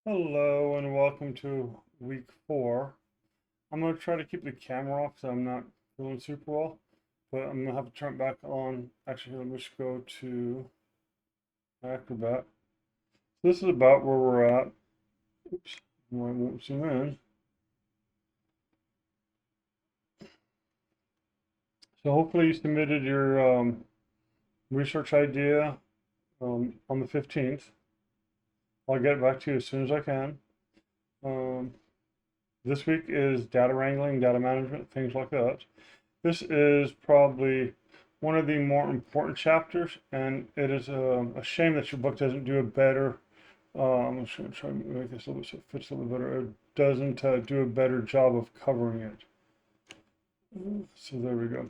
Hello and welcome to week 4. I'm going to try to keep the camera off because I'm not feeling super well, but I'm going to have to turn it back on. Actually, let me just go to Acrobat. This is about where we're at. Oops, I won't zoom in. So hopefully you submitted your research idea on the 15th. I'll get back to you as soon as I can. Um, this week is data wrangling, data management, things like that. This is probably one of the more important chapters, and it is a shame that your book doesn't do a better. I'm just going to try to make this a little bit so it fits a little better. It doesn't do a better job of covering it. So there we go.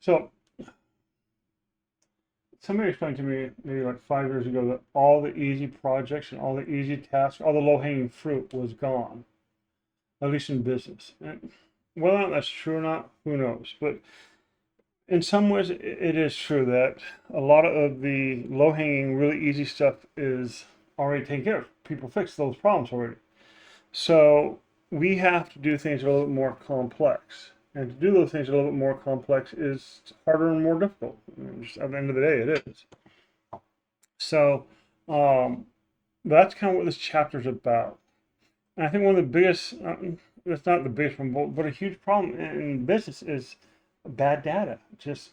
So somebody explained to me maybe like 5 years ago that all the easy projects and all the easy tasks, all the low-hanging fruit was gone, at least in business. And whether or not that's true or not, who knows? But in some ways, it is true that a lot of the low-hanging, really easy stuff is already taken care of. People fix those problems already. So we have to do things a little bit more complex. And to do those things a little bit more complex is harder and more difficult. Just at the end of the day, it is. So um, that's kind of what this chapter is about. And I think one of the biggest, it's not the biggest one, but a huge problem in business is bad data, just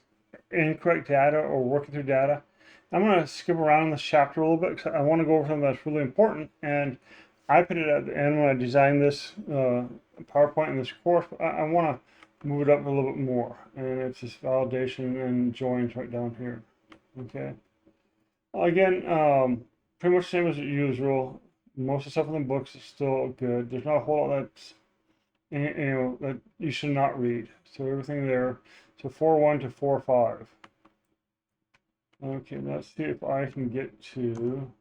incorrect data or working through data. I'm going to skip around this chapter a little bit because I want to go over something that's really important. And I put it at the end when I designed this PowerPoint in this course. I want to move it up a little bit more. And it's this validation and joins right down here. Okay. Again, pretty much the same as usual. Most of the stuff in the books is still good. There's not a whole lot that's that you should not read. So everything there. So 4.1 to 4.5. Okay, let's see if I can get to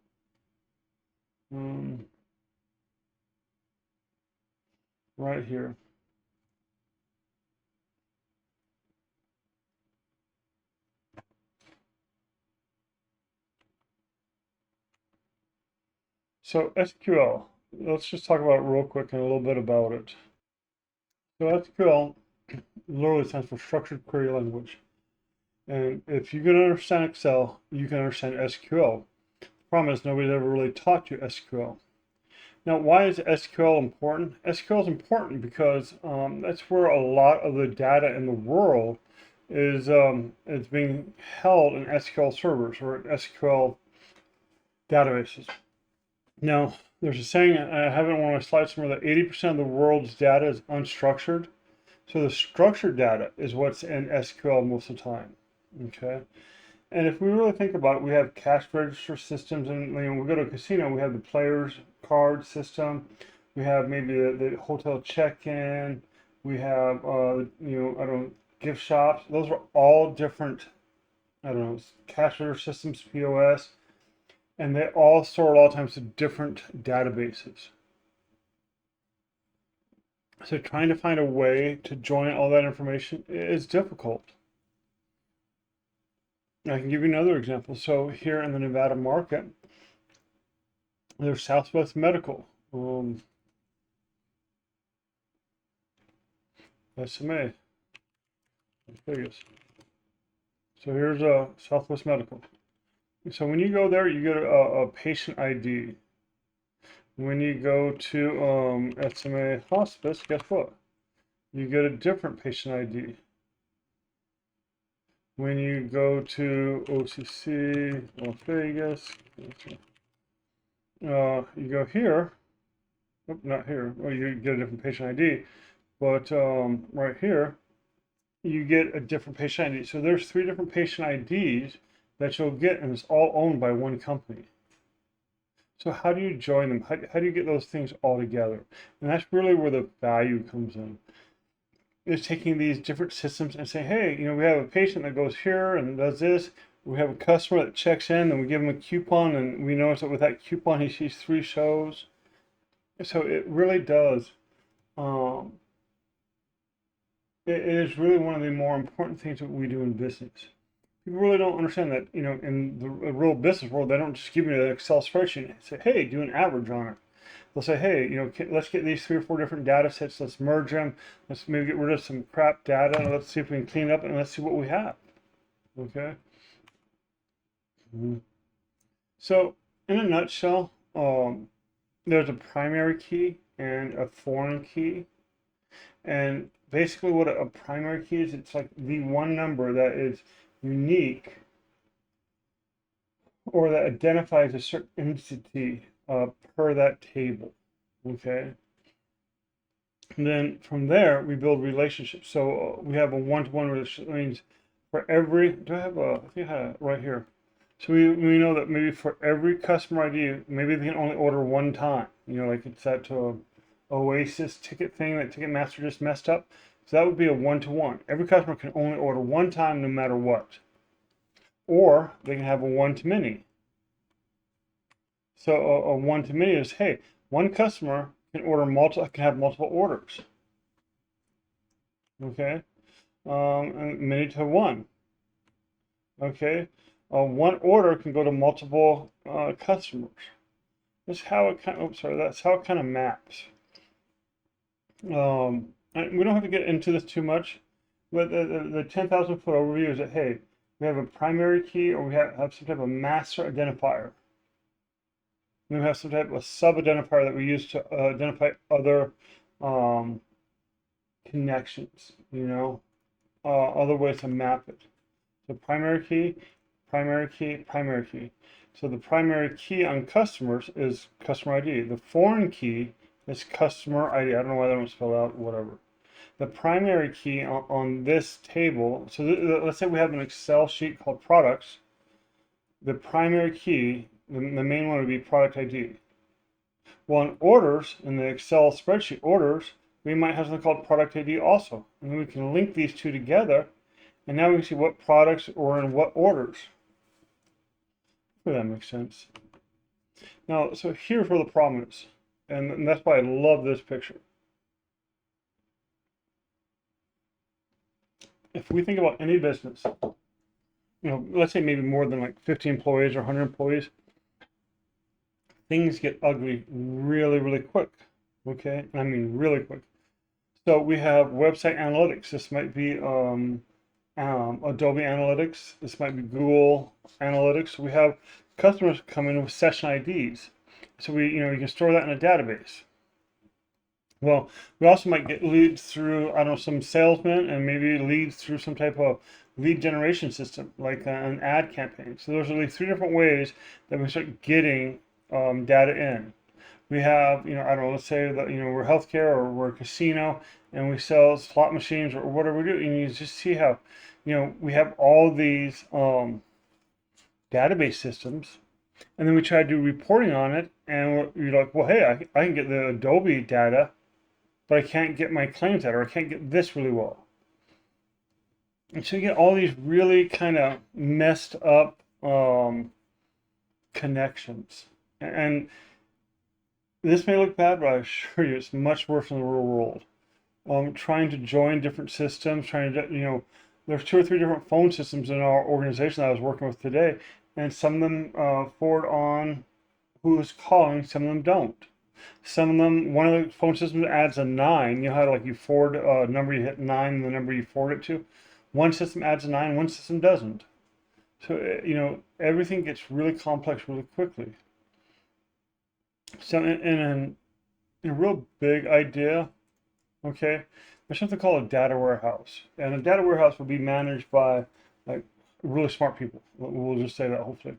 right here. So SQL, let's just talk about it real quick and a little bit about it. So SQL literally stands for Structured Query Language. And if you can understand Excel, you can understand SQL. The problem is nobody's ever really taught you SQL. Now, why is SQL important? SQL is important because that's where a lot of the data in the world is being held in SQL servers or SQL databases. Now, there's a saying, I have it on one of my slides somewhere, that 80% of the world's data is unstructured. So the structured data is what's in SQL most of the time. Okay. And if we really think about it, we have cash register systems, and we go to a casino, we have the players card system, we have maybe the hotel check-in, we have I don't know, gift shops. Those are all different, I don't know, cash register systems, POS, and they all store at all times to different databases. So trying to find a way to join all that information is difficult. I can give you another example. So here in the Nevada market, there's Southwest Medical, SMA, Las Vegas. So here's a Southwest Medical. So when you go there, you get a patient ID. When you go to SMA Hospice, guess what? You get a different patient ID. When you go to OCC Las Vegas, you go here. Oh, not here. Well, you get a different patient ID, but right here, you get a different patient ID. So there's 3 different patient IDs that you'll get, and it's all owned by one company. So how do you join them? How do you get those things all together? And that's really where the value comes in. Is taking these different systems and saying, hey, we have a patient that goes here and does this. We have a customer that checks in, and we give him a coupon, and we notice that with that coupon he sees 3 shows. So it really does. It is really one of the more important things that we do in business. People really don't understand that, in the real business world, they don't just give you an Excel spreadsheet and say, hey, do an average on it. They'll say, hey, let's get these 3 or 4 different data sets, let's merge them, let's maybe get rid of some crap data, and let's see if we can clean it up, and let's see what we have. Okay. So, in a nutshell, there's a primary key and a foreign key. And basically what a primary key is, it's like the one number that is unique or that identifies a certain entity per that table. Okay. And then from there, we build relationships. So we have a one-to-one relationship. That means for every, do I have a, I think I have it right here. So we know that maybe for every customer ID, maybe they can only order one time. Like it's that Oasis ticket thing that Ticketmaster just messed up. So that would be a one-to-one. Every customer can only order one time no matter what. Or they can have a one-to-many. So a one-to-many is, hey, one customer can have multiple orders. Okay. And many to one. Okay. One order can go to multiple customers. That's how it that's how it kind of maps. And we don't have to get into this too much, but the 10,000 foot overview is that, hey, we have a primary key, or we have some type of master identifier. We have some type of sub-identifier that we use to identify other connections, other ways to map it. So primary key, primary key, primary key. So the primary key on customers is customer ID. The foreign key is customer ID. I don't know why that don't spell out, whatever. The primary key on this table, so let's say we have an Excel sheet called products. The primary key, the main one would be product ID. Well, in orders, in the Excel spreadsheet orders, we might have something called product ID also. And then we can link these two together, and now we can see what products are in what orders. Hopefully that makes sense. Now, so here's where the problem is. And that's why I love this picture. If we think about any business, let's say maybe more than like 50 employees or 100 employees, things get ugly really, really quick. Okay, I mean really quick. So we have website analytics. This might be Adobe Analytics. This might be Google Analytics. We have customers come in with session IDs. So you can store that in a database. Well, we also might get leads through, I don't know, some salesmen, and maybe leads through some type of lead generation system, like an ad campaign. So those are the 3 different ways that we start getting data in. We have, I don't know, let's say that, we're healthcare or we're a casino and we sell slot machines or whatever we do. And you just see how, we have all these database systems, and then we try to do reporting on it, and you're like, well, hey, I can get the Adobe data, but I can't get my claims data, or I can't get this really well. And so you get all these really kind of messed up connections. And this may look bad, but I assure you it's much worse in the real world. Trying to join different systems, there's 2 or 3 different phone systems in our organization that I was working with today, and some of them forward on who is calling, some of them don't. Some of them, one of the phone systems adds a 9. You know how you forward a number, you hit 9, and the number you forward it to? One system adds a 9, one system doesn't. So, everything gets really complex really quickly. So in a real big idea, okay, there's something called a data warehouse. And a data warehouse will be managed by really smart people. We'll just say that, hopefully.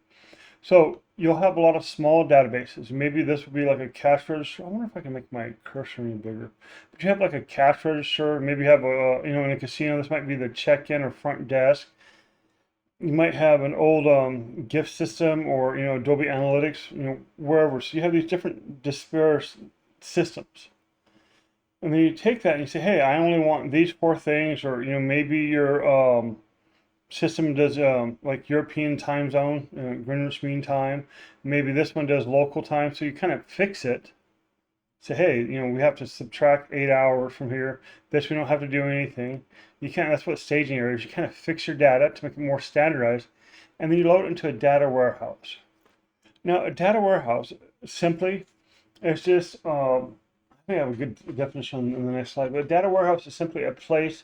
So you'll have a lot of small databases. Maybe this would be like a cash register. I wonder if I can make my cursor any bigger. But you have like a cash register. Maybe you have in a casino, this might be the check-in or front desk. You might have an old gift system or, Adobe Analytics, wherever. So you have these different dispersed systems. And then you take that and you say, hey, I only want these 4 things, or, maybe your system does like European time zone, Greenwich Mean Time. Maybe this one does local time. So you kind of fix it. Say, hey, we have to subtract 8 hours from here. This we don't have to do anything. You can't. That's what staging area is. You kind of fix your data to make it more standardized, and then you load it into a data warehouse. Now, a data warehouse simply It's just, I think I have a good definition in the next slide, but a data warehouse is simply a place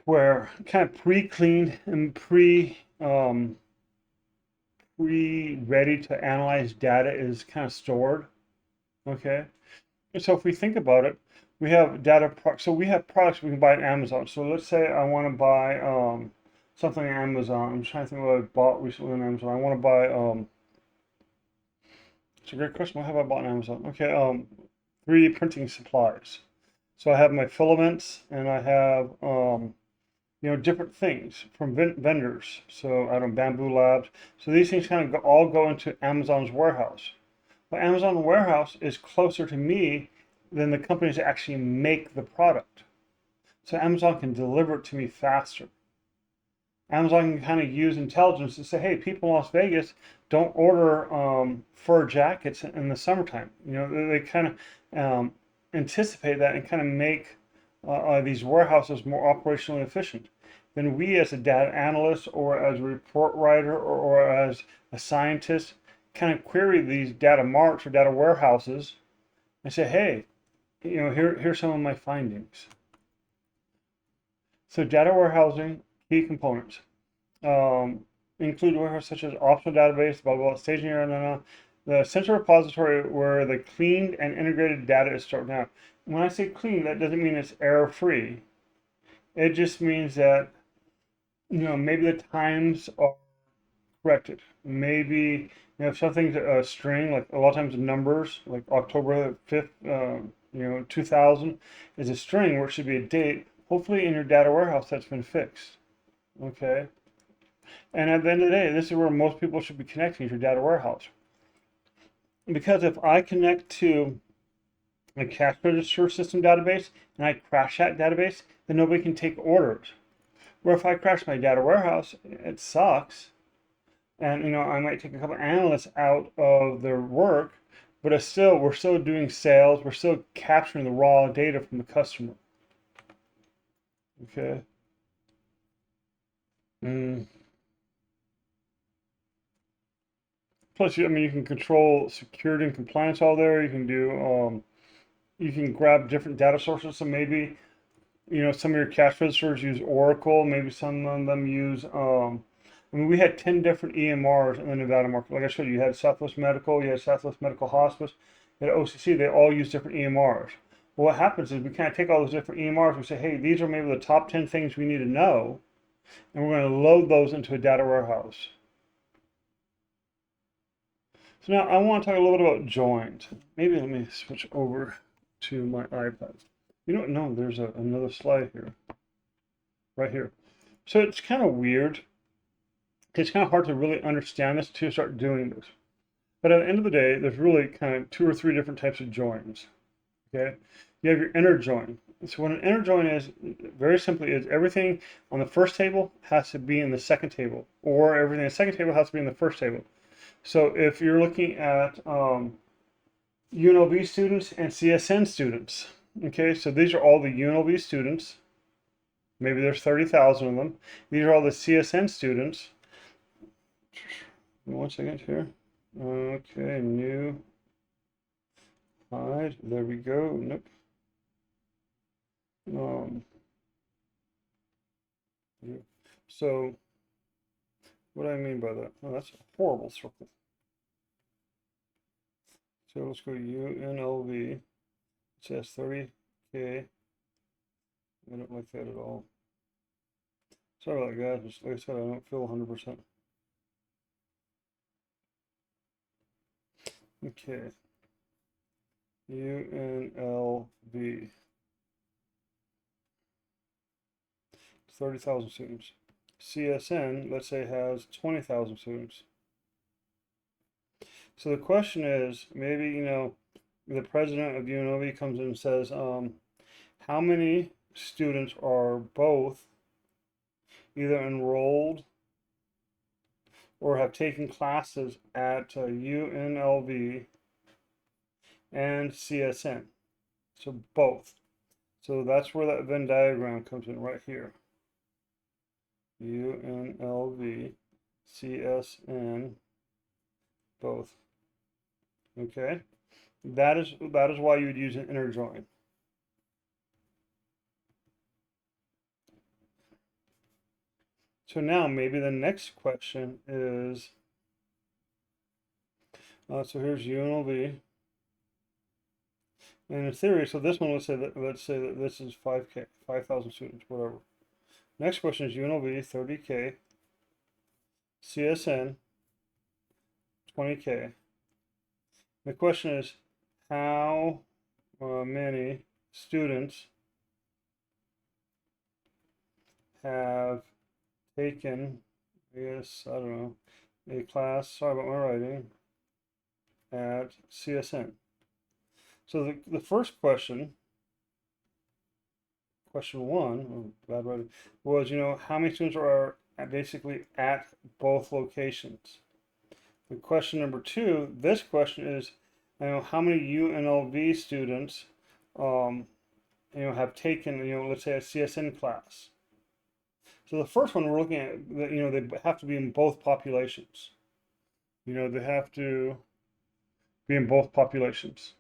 where kind of pre-cleaned and pre-ready to analyze data is kind of stored. Okay. And so if we think about it, we have so we have products we can buy on Amazon. So let's say I want to buy something on Amazon. I'm trying to think what I bought recently on Amazon. I want to buy it's a great question. What have I bought on Amazon? Okay, 3D printing supplies. So I have my filaments and I have different things from vendors. So I don't know, Bamboo Labs. So these things kind of all go into Amazon's warehouse. But Amazon warehouse is closer to me than the companies that actually make the product. So Amazon can deliver it to me faster. Amazon can kind of use intelligence to say, hey, people in Las Vegas don't order fur jackets in the summertime. They kind of anticipate that and kind of make these warehouses more operationally efficient. Then we as a data analyst or as a report writer or as a scientist kind of query these data marts or data warehouses and say, hey, here's some of my findings. So data warehousing, key components. Include warehouse such as optional database, blah, blah, staging area, the central repository where the cleaned and integrated data is stored. Now, when I say clean, that doesn't mean it's error-free. It just means that, maybe the times are corrected. Maybe, if something's a string, like a lot of times the numbers, like October 5th, 2000 is a string where it should be a date. Hopefully in your data warehouse that's been fixed. Okay. And at the end of the day, this is where most people should be connecting to your data warehouse. Because if I connect to a cash register system database and I crash that database, then nobody can take orders. Where if I crash my data warehouse, it sucks. And I might take a couple of analysts out of their work, but we're still doing sales. We're still capturing the raw data from the customer. Okay. Plus, you can control security and compliance all there. You can do, you can grab different data sources. So maybe, some of your cash registers use Oracle. Maybe some of them use, we had 10 different EMRs in the Nevada market. Like I showed you, you had Southwest Medical, you had Southwest Medical Hospice, you had OCC. They all use different EMRs. Well, what happens is we kind of take all those different EMRs. We say, hey, these are maybe the top 10 things we need to know, and we're going to load those into a data warehouse. So now I want to talk a little bit about joins. Maybe let me switch over to my iPad. No, there's another slide here, right here. So it's kind of weird. It's kind of hard to really understand this to start doing this. But at the end of the day, there's really kind of 2 or 3 different types of joins. Okay, you have your inner join. So what an inner join is, very simply, is everything on the first table has to be in the second table, or everything in the second table has to be in the first table. So if you're looking at UNLV students and CSN students, okay, so these are all the UNLV students. Maybe there's 30,000 of them. These are all the CSN students. 1 second here. Okay, new. Hide. There we go. Nope. Yeah. So what do I mean by that? Oh, that's a horrible circle. So let's go UNLV. It says 30K. I don't like that at all. Sorry about that, guys. Like I said, I don't feel 100%. Okay. UNLV. 30,000 students. CSN, let's say, has 20,000 students. So the question is, maybe, the president of UNLV comes in and says, how many students are both either enrolled or have taken classes at UNLV and CSN? So both. So that's where that Venn diagram comes in, right here. UNLV, CSN, both. Okay, that is why you would use an inner join. So now maybe the next question is, so here's UNLV, and in theory, so this one, let's say that this is 5K, 5,000 students, whatever. Next question is UNLV 30K, CSN 20K. The question is, how many students have taken, I guess, I don't know, a class, sorry about my writing, at CSN. So the first question, question one, oh, bad writing, was, how many students are basically at both locations? The question number two, this question is, how many UNLV students, have taken, let's say a CSN class. So the first one we're looking at, they have to be in both populations. They have to be in both populations.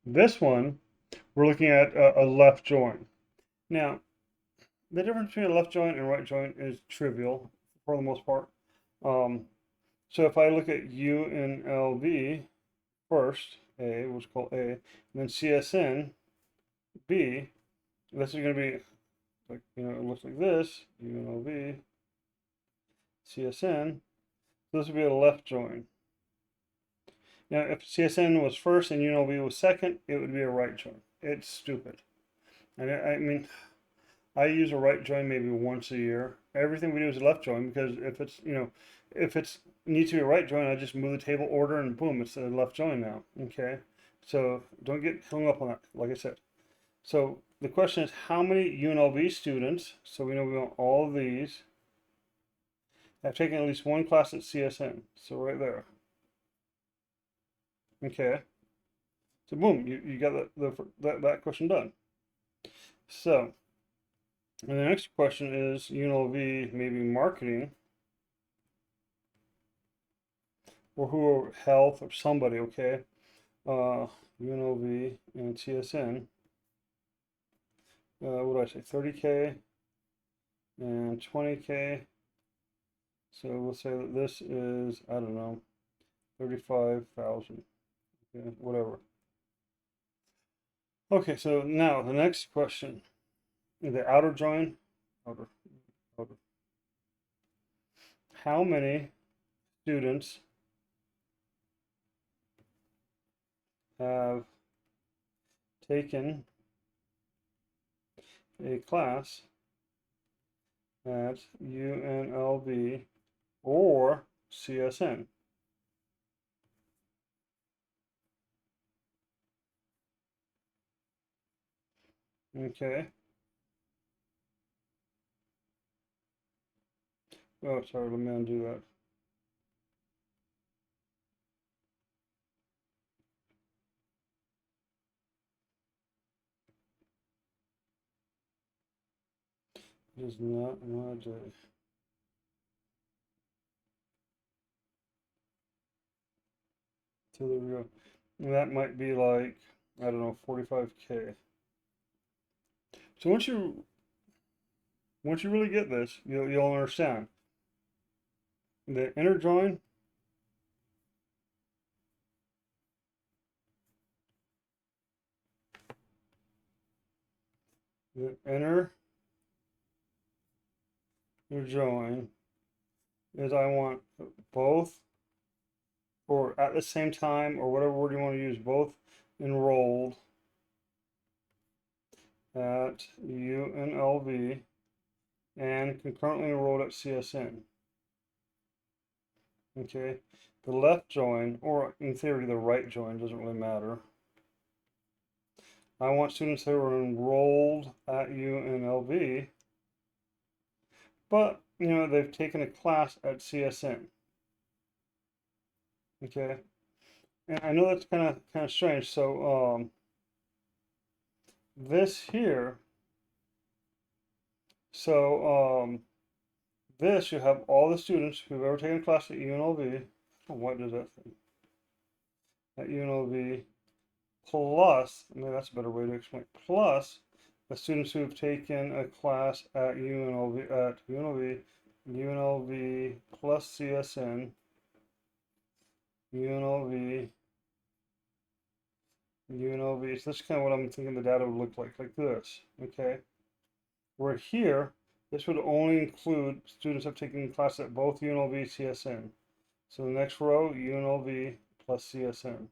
This one, we're looking at a left join. Now, the difference between a left join and a right join is trivial for the most part. So if I look at UNLV first, A, what's called A, and then CSN, B, this is going to be like, it looks like this, UNLV, CSN, so this would be a left join. Now, if CSN was first and UNLV was second, it would be a right join. It's stupid. And I mean, I use a right join maybe once a year. Everything we do is a left join because if it's needs to be a right join, I just move the table order and boom, it's a left join now. Okay, so don't get hung up on that. Like I said, so the question is how many UNLV students? So we know we want all of these have taken at least one class at CSN. So right there. Okay, so boom, you got that question done. So. And the next question is UNLV maybe marketing or who health or somebody, okay? UNLV and CSN. What do I say? 30K and 20K. So we'll say that this is, I don't know, 35,000. Okay, whatever. Okay, so now the next question. The outer join, outer. How many students have taken a class at UNLV or CSN? Okay. Oh, sorry, let me undo that. It is not my day. So there we go. And that might be like, I don't know, 45K. So once you really get this, you'll understand. The inner join join is I want both or at the same time or whatever word you want to use, both enrolled at UNLV and concurrently enrolled at CSN. Okay, the left join, or in theory the right join, doesn't really matter. I want students who are enrolled at UNLV, but they've taken a class at CSN. Okay, and I know that's kind of strange. So this here, so this you have all the students who've ever taken a class at UNLV. Oh, what does that thing? at UNLV plus, maybe that's a better way to explain, plus the students who have taken a class at UNLV plus CSN, UNLV. So that's kind of what I'm thinking the data would look like this, okay? Where here, this would only include students who have taken classes at both UNLV, CSN. So the next row, UNLV plus CSN.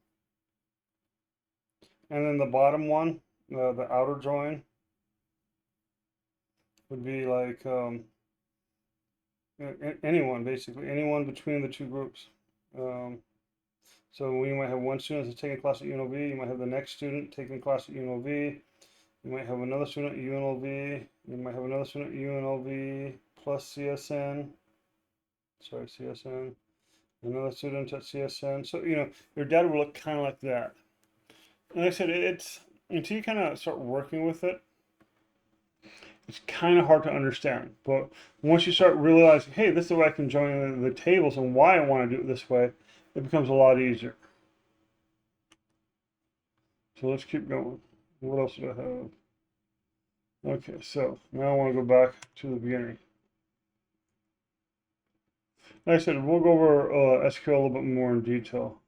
And then the bottom one, the outer join, would be like anyone, basically, anyone between the two groups. So we might have one student that's taking a class at UNLV, you might have the next student taking a class at UNLV, you might have another student at UNLV, you might have another student at UNLV plus CSN, another student at CSN. So, your data will look kind of like that. And like I said, it's, until you kind of start working with it, it's kind of hard to understand. But once you start realizing, hey, this is the way I can join the tables and why I want to do it this way, it becomes a lot easier. So let's keep going. What else do I have? Okay, so now I want to go back to the beginning. Like I said, we'll go over SQL a little bit more in detail.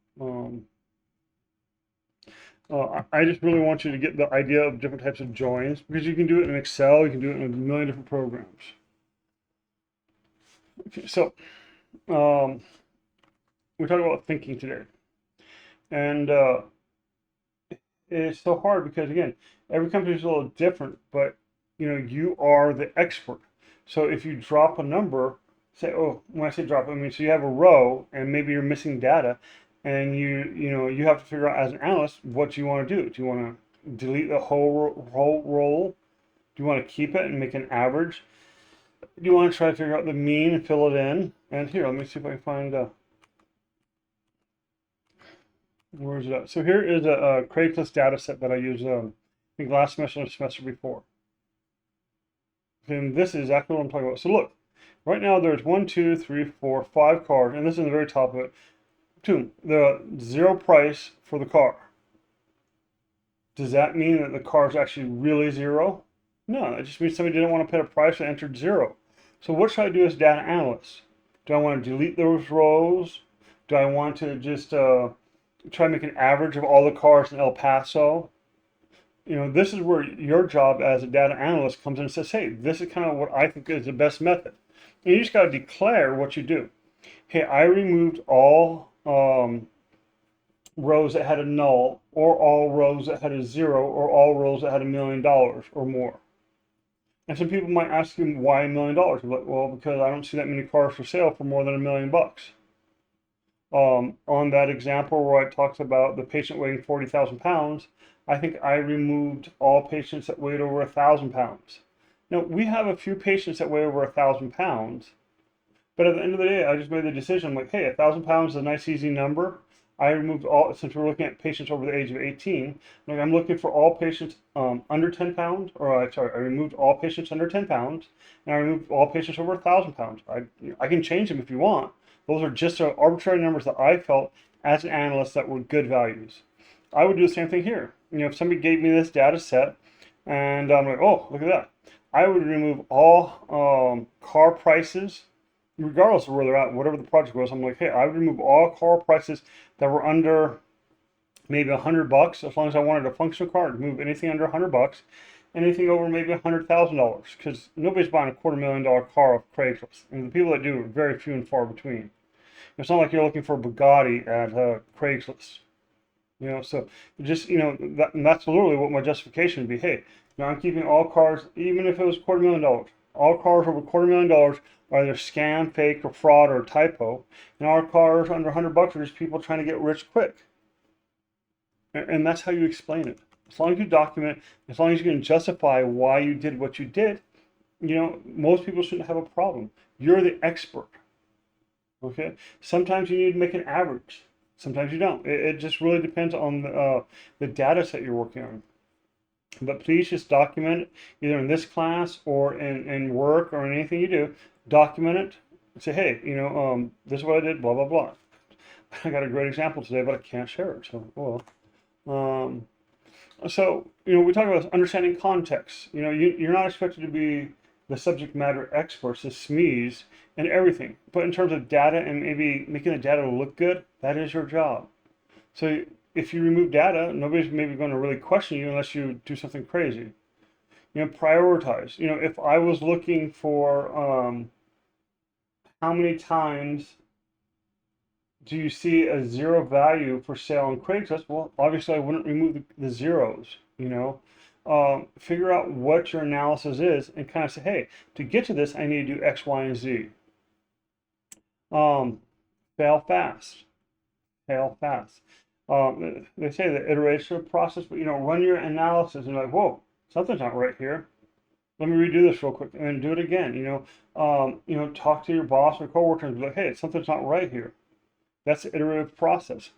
I just really want you to get the idea of different types of joins, because you can do it in Excel, you can do it in a million different programs. Okay, so we talked about thinking today, and it's so hard because, again, every company is a little different, but you are the expert. So if you drop a number, say, oh, when I say drop, I mean, so you have a row and maybe you're missing data, and you have to figure out as an analyst what you want to do. Do you want to delete the whole roll? Do you want to keep it and make an average? Do you want to try to figure out the mean and fill it in? And here, let me see if I can find where is it at? So here is a Craigslist data set that I used, I think last semester and the semester before. And this is exactly what I'm talking about. So look, right now there's 1, 2, 3, 4, 5 cars, and this is the very top of it. 2, the zero price for the car. Does that mean that the car is actually really zero? No, it just means somebody didn't want to pay a price and entered 0. So what should I do as data analyst? Do I want to delete those rows? Do I want to just try to make an average of all the cars in El Paso? This is where your job as a data analyst comes in and says, hey, this is kind of what I think is the best method. And you just got to declare what you do. Hey, I removed all rows that had a null, or all rows that had a 0, or all rows that had $1 million or more. And some people might ask you, why $1 million? You're like, well, because I don't see that many cars for sale for more than $1 million. On that example where it talks about the patient weighing 40,000 pounds, I think I removed all patients that weighed over 1,000 pounds. Now, we have a few patients that weigh over 1,000 pounds, but at the end of the day, I just made the decision, like, hey, 1,000 pounds is a nice, easy number. I removed all, since we're looking at patients over the age of 18, like I'm looking for all patients under 10 pounds, or sorry, I removed all patients under 10 pounds, and I removed all patients over 1,000 pounds. I can change them if you want. Those are just arbitrary numbers that I felt as an analyst that were good values. I would do the same thing here. If somebody gave me this data set, and I'm like, oh, look at that. I would remove all car prices, regardless of where they're at, whatever the project was. I'm like, hey, I would remove all car prices that were under maybe $100, as long as I wanted a functional car. I'd move anything under $100, anything over maybe $100,000, because nobody's buying a $250,000 car off Craigslist, and the people that do are very few and far between. It's not like you're looking for a Bugatti at Craigslist. So just, that's literally what my justification would be. Hey, I'm keeping all cars, even if it was $250,000. All cars over $250,000 are either scam, fake, or fraud, or typo. And our cars under $100 are just people trying to get rich quick. And that's how you explain it. As long as you document, as long as you can justify why you did what you did, most people shouldn't have a problem. You're the expert. Okay? Sometimes you need to make an average. Sometimes you don't. It just really depends on the data set you're working on. But please just document it, either in this class or in work or in anything you do. Document it. Say, hey, this is what I did, blah, blah, blah. I got a great example today, but I can't share it. So, well, so we talk about understanding context. You're not expected to be the subject matter experts, the SMEs, and everything. But in terms of data and maybe making the data look good, that is your job. So if you remove data, nobody's maybe going to really question you unless you do something crazy. Prioritize. If I was looking for how many times do you see a zero value for sale on Craigslist? Well, obviously I wouldn't remove the zeros, figure out what your analysis is and kind of say, hey, to get to this, I need to do X, Y, and Z. Fail fast, fail fast. They say the iteration process, but run your analysis and like, whoa, something's not right here. Let me redo this real quick and then do it again. Talk to your boss or coworker and be like, hey, something's not right here. That's the iterative process.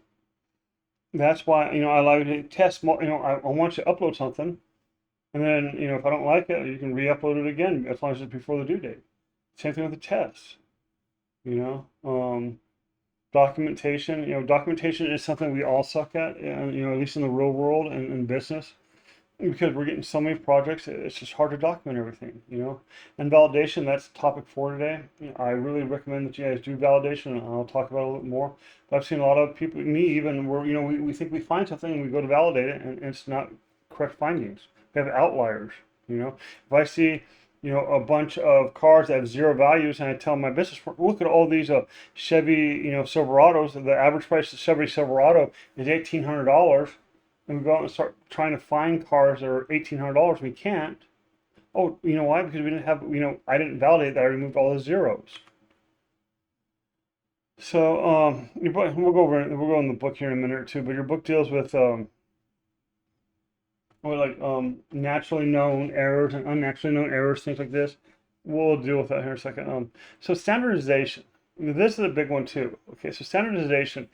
That's why I like to test. I want you to upload something, and then if I don't like it, you can re-upload it again as long as it's before the due date. Same thing with the tests. Documentation. Documentation is something we all suck at. At least in the real world and in business. Because we're getting so many projects, it's just hard to document everything, And validation, that's topic for today. I really recommend that you guys do validation, and I'll talk about it a little bit more. But I've seen a lot of people, me even, where we think we find something and we go to validate it, and it's not correct findings. We have outliers. If I see a bunch of cars that have zero values, and I tell my business, look at all these Chevy Silverados. The average price of Chevy Silverado is $1,800. And we go out and start trying to find cars that are $1,800. We can't. Oh, you know why? Because we didn't have, I didn't validate that I removed all the zeros. So we'll go in the book here in a minute or two. But your book deals with naturally known errors and unnaturally known errors, things like this. We'll deal with that here in a second. So standardization. This is a big one too. Okay, so standardization.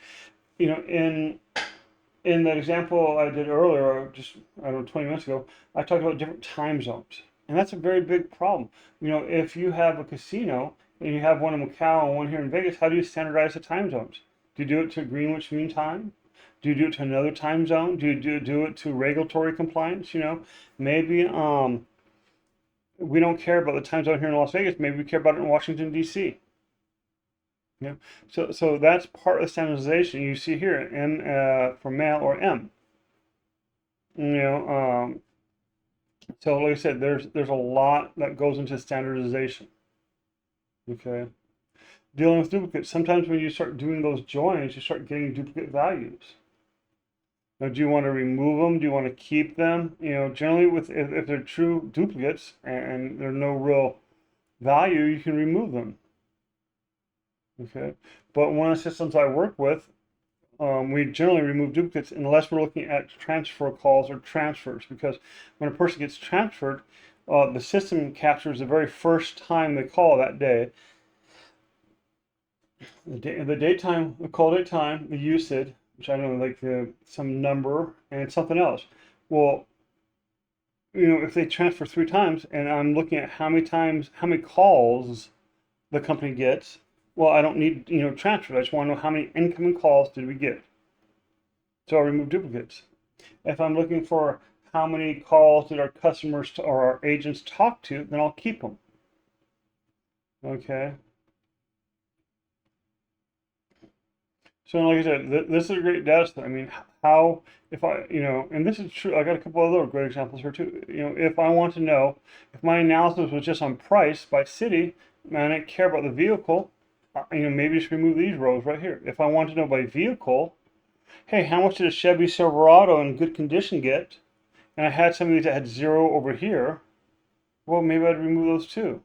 In that example I did earlier, just, 20 minutes ago, I talked about different time zones. And that's a very big problem. If you have a casino and you have one in Macau and one here in Vegas, how do you standardize the time zones? Do you do it to Greenwich Mean Time? Do you do it to another time zone? Do you do it to regulatory compliance? Maybe we don't care about the time zone here in Las Vegas. Maybe we care about it in Washington, D.C. So that's part of the standardization. You see here, M for male or M. So like I said, there's a lot that goes into standardization. Okay. Dealing with duplicates. Sometimes when you start doing those joins, you start getting duplicate values. Now, do you want to remove them? Do you want to keep them? Generally, if they're true duplicates and there's no real value, you can remove them. Okay, but one of the systems I work with, we generally remove duplicates unless we're looking at transfer calls or transfers, because when a person gets transferred, the system captures the very first time they call that day, the daytime, the call date time, the usage, which I don't know, like some number and something else. Well, if they transfer 3 times and I'm looking at how many calls the company gets, well, I don't need, transfer. I just want to know how many incoming calls did we get. So I remove duplicates. If I'm looking for how many calls did our customers or our agents talk to, then I'll keep them. Okay. So like I said, this is a great data set. I mean, how, if I, and this is true, I got a couple other great examples here too. If I want to know, if my analysis was just on price by city, and I didn't care about the vehicle, maybe just remove these rows right here. If I want to know by vehicle, hey, how much did a Chevy Silverado in good condition get? And I had some of these that had 0 over here. Well, maybe I'd remove those too.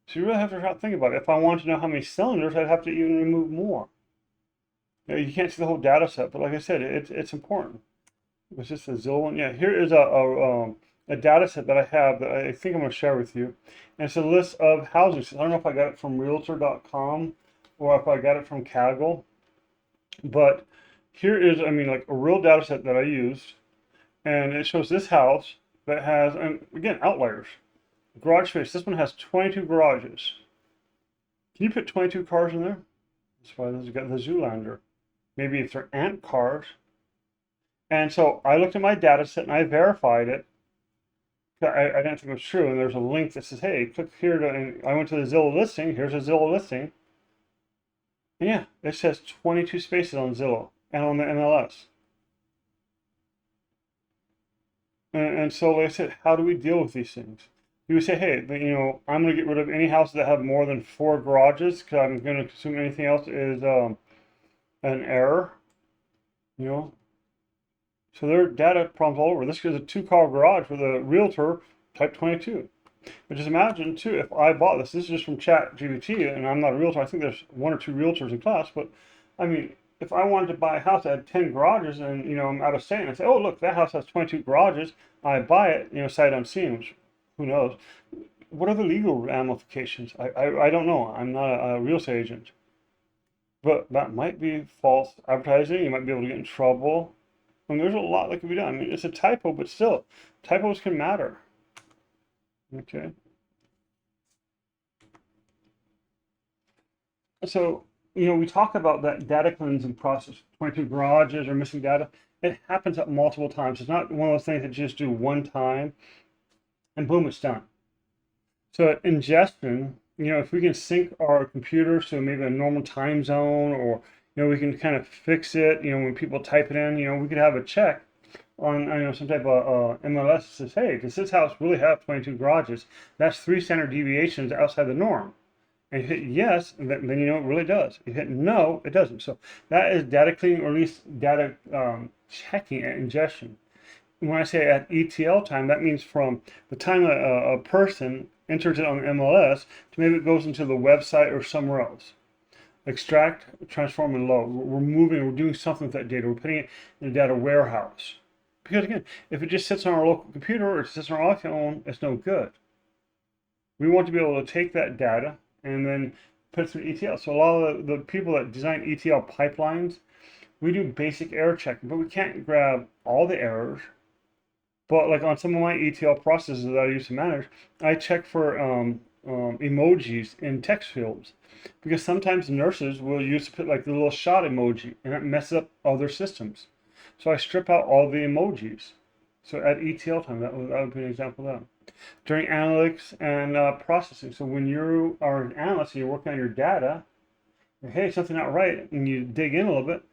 So you really have to think about it. If I want to know how many cylinders, I'd have to even remove more. You can't see the whole data set, but like I said, it's important. It's just a Zillow one. Yeah, here is a data set that I have that I think I'm going to share with you. And it's a list of housing. I don't know if I got it from Realtor.com or if I got it from Kaggle. But here is, like a real data set that I used. And it shows this house that has, and again, outliers. Garage space. This one has 22 garages. Can you put 22 cars in there? That's why this has got the Zoolander. Maybe it's their ant cars. And so I looked at my data set and I verified it. I didn't think it was true. And there's a link that says, hey, click here to, and I went to the Zillow listing. Here's a Zillow listing. And yeah, it says 22 spaces on Zillow and on the MLS. And so, like I said, how do we deal with these things? You would say, hey, I'm going to get rid of any houses that have more than 4 garages because I'm going to assume anything else is an error. So there are data problems all over. This is a 2-car garage with a realtor type 22. But just imagine, too, if I bought this. This is just from ChatGPT, and I'm not a realtor. I think there's 1 or 2 realtors in class. But, I mean, if I wanted to buy a house that had 10 garages and, I'm out of state, and I say, oh, look, that house has 22 garages. I buy it, sight unseen, which who knows. What are the legal ramifications? I don't know. I'm not a real estate agent. But that might be false advertising. You might be able to get in trouble. And there's a lot that can be done. I mean, it's a typo, but still, typos can matter. Okay. So, we talk about that data cleansing process, 22 garages or missing data. It happens at multiple times. It's not one of those things that you just do one time and boom, it's done. So ingestion, if we can sync our computer to maybe a normal time zone, or we can kind of fix it, when people type it in, we could have a check on some type of MLS that says, hey, does this house really have 22 garages? That's 3 standard deviations outside the norm. And you hit yes, and then it really does. You hit no, it doesn't. So that is data cleaning, or at least data checking at ingestion. When I say at ETL time, that means from the time a person enters it on the MLS to maybe it goes into the website or somewhere else. Extract, transform, and load. We're doing something with that data. We're putting it in a data warehouse. Because again, if it just sits on our local computer or it sits on our iPhone, it's no good. We want to be able to take that data and then put it through ETL. So a lot of the people that design ETL pipelines, we do basic error checking, but we can't grab all the errors. But like on some of my ETL processes that I used to manage, I check for emojis in text fields, because sometimes nurses will use to put like the little shot emoji, and that messes up other systems. So I strip out all the emojis. So at ETL time, that would be an example of that. During analytics and processing. So when you are an analyst and you're working on your data, hey, something not right, and you dig in a little bit,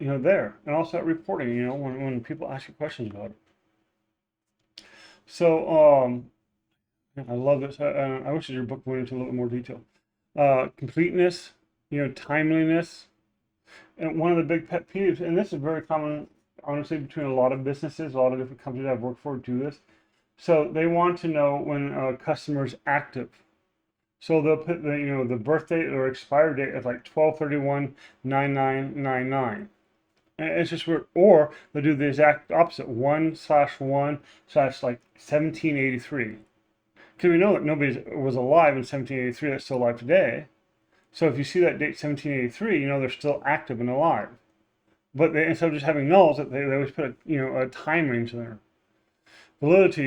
there. And also at reporting, when people ask you questions about it. So I love this. I wish your book went into a little more detail. Completeness, timeliness. And one of the big pet peeves, and this is very common, honestly, between a lot of businesses, a lot of different companies I've worked for do this. So they want to know when a customer's active. So they'll put the birth date or expire date as like 12/31/9999. And it's just weird. Or they'll do the exact opposite, 1/1/1783. Because we know that nobody was alive in 1783 that's still alive today. So if you see that date 1783, they're still active and alive. But instead of just having nulls, they always put a time range there. Validity,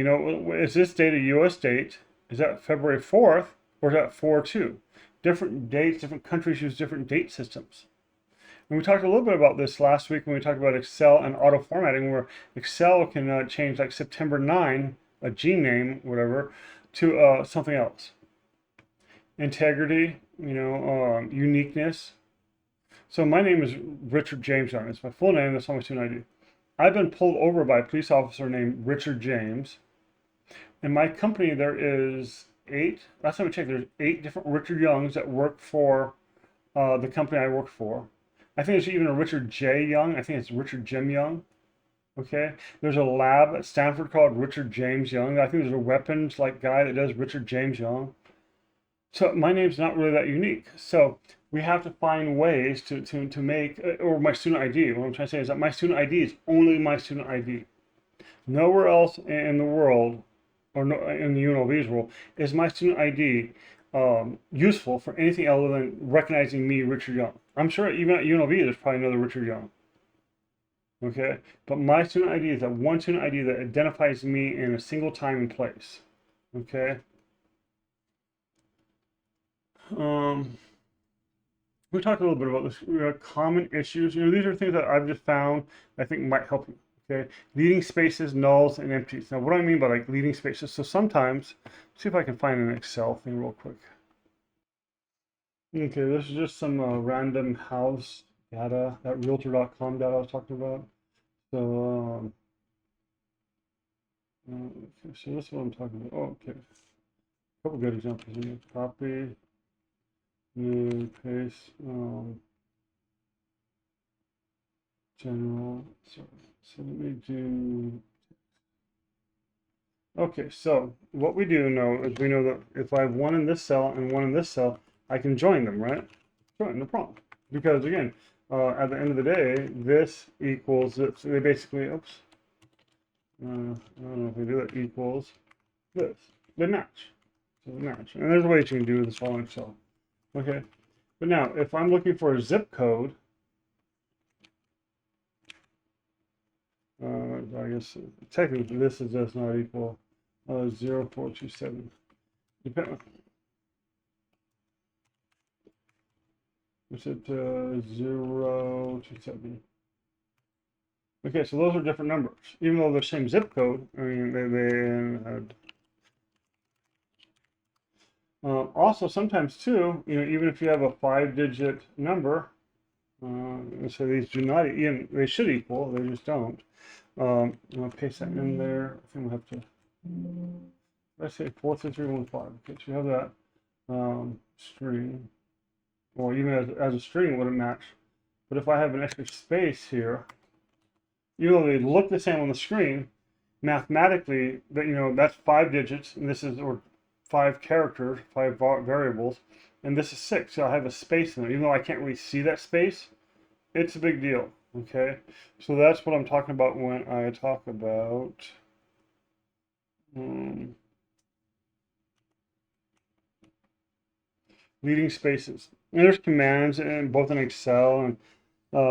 is this date a U.S. date? Is that February 4th or is that 4/2? Different dates, different countries use different date systems. And we talked a little bit about this last week when we talked about Excel and auto formatting, where Excel can change like September 9, a G name, whatever, to something else. Integrity, uniqueness. So my name is Richard James Young. It's my full name. That's all my student ID. I've been pulled over by a police officer named Richard James. In my company, there is 8. Last time I checked, there's 8 different Richard Youngs that work for the company I work for. I think there's even a Richard J. Young. I think it's Richard Jim Young. Okay. There's a lab at Stanford called Richard James Young. I think there's a weapons guy that does Richard James Young. So my name's not really that unique. So we have to find ways to make, or my student ID. What I'm trying to say is that my student ID is only my student ID. Nowhere else in the world, or no, in the UNLV's world, is my student ID useful for anything other than recognizing me, Richard Young. I'm sure even at UNLV there's probably another Richard Young. Okay, but my student ID is that one student ID that identifies me in a single time and place. Okay. we talked a little bit about this, common issues. These are things that I've just found I think might help you. Okay, leading spaces, nulls, and empties. Now, what do I mean by like leading spaces? So sometimes, see if I can find an Excel thing real quick. Okay, this is just some random house data, that realtor.com data I was talking about. So, okay, so this is what I'm talking about. Oh, okay. A couple good examples in here. Copy, new, paste, general. Sorry. So let me do. Okay, so what we do know is we know that if I have one in this cell and one in this cell, I can join them, right? Join, no problem. Because again, at the end of the day, this equals this. So they basically, oops. I don't know if we do that, equals this. They match. So they match. And there's ways you can do this all in Excel. Okay. But now, if I'm looking for a zip code, I guess technically this is just not equal 0427. Depend. What's it? 027. Okay, so those are different numbers, even though they're the same zip code. I mean, also, sometimes too, even if you have a 5-digit number, so these do not, even they should equal, they just don't. I'm gonna paste that in there. I think we'll have to. Let's say 43315. Okay, so you have that string, or even as a string, it wouldn't match. But if I have an extra space here, even though they look the same on the screen, mathematically, that's 5 digits, and this is, or 5 characters, 5 variables, and this is 6. So I have a space in there. Even though I can't really see that space, it's a big deal. Okay, so that's what I'm talking about when I talk about leading spaces. And there's commands in both in Excel and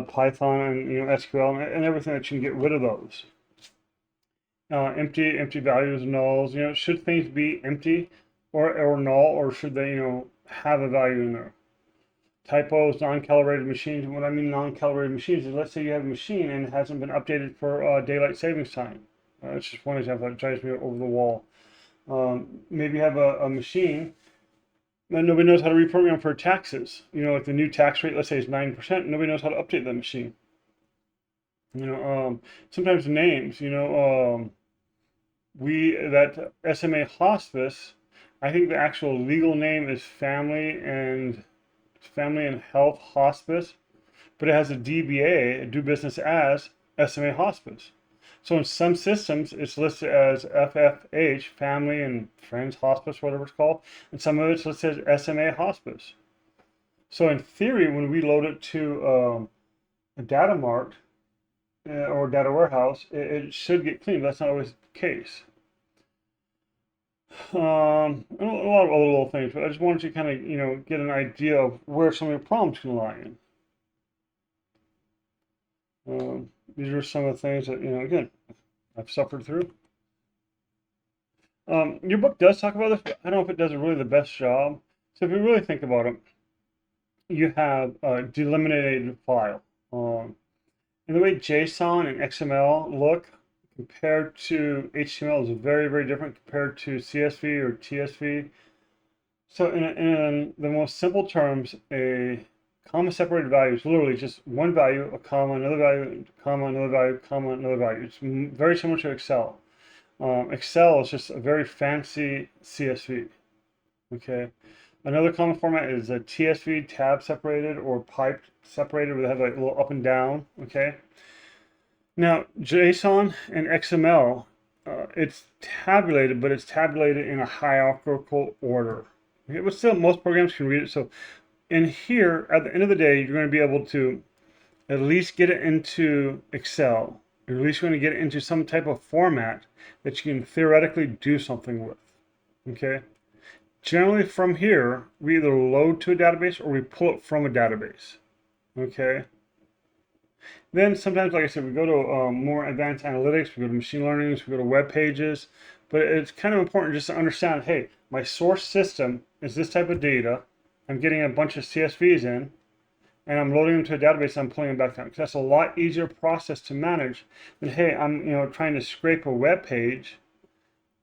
Python and SQL and everything that you can get rid of those. Empty values, nulls. Should things be empty or null, or should they have a value in there? Typos, non-calibrated machines. And what I mean non-calibrated machines is, let's say you have a machine and it hasn't been updated for daylight savings time. It's just one example that drives me over the wall. Maybe you have a machine that nobody knows how to reprogram for taxes. Like the new tax rate, let's say is 9%. Nobody knows how to update that machine. Sometimes names. That SMA hospice. I think the actual legal name is Family and Health Hospice, but it has a DBA, do business as SMA Hospice. So in some systems, it's listed as FFH, Family and Friends Hospice, whatever it's called, and some of it's listed as SMA Hospice. So in theory, when we load it to a data mart or data warehouse, it should get cleaned. That's not always the case. A lot of other little things, but I just wanted you to kind of, get an idea of where some of your problems can lie in. These are some of the things that, again, I've suffered through. Your book does talk about this, but I don't know if it does really the best job. So if you really think about it, you have a delimited file. And the way JSON and XML look compared to HTML is very, very different compared to CSV or TSV. So in the most simple terms, a comma separated value is literally just one value, a comma, another value, comma, another value, comma, another value. It's very similar to Excel. Excel is just a very fancy CSV. Okay. Another common format is a TSV, tab separated, or pipe separated, where they have like a little up and down. Okay. Now, JSON and XML, it's tabulated, but it's tabulated in a hierarchical order. Okay, but still, most programs can read it. So in here, at the end of the day, you're going to be able to at least get it into Excel. You're at least going to get it into some type of format that you can theoretically do something with. Okay? Generally, from here, we either load to a database or we pull it from a database. Okay? Then sometimes, like I said, we go to more advanced analytics, we go to machine learning, we go to web pages, but it's kind of important just to understand, hey, my source system is this type of data. I'm getting a bunch of CSVs in. and I'm loading them to a database, and I'm pulling them back down. Because that's a lot easier process to manage than, hey, I'm trying to scrape a web page,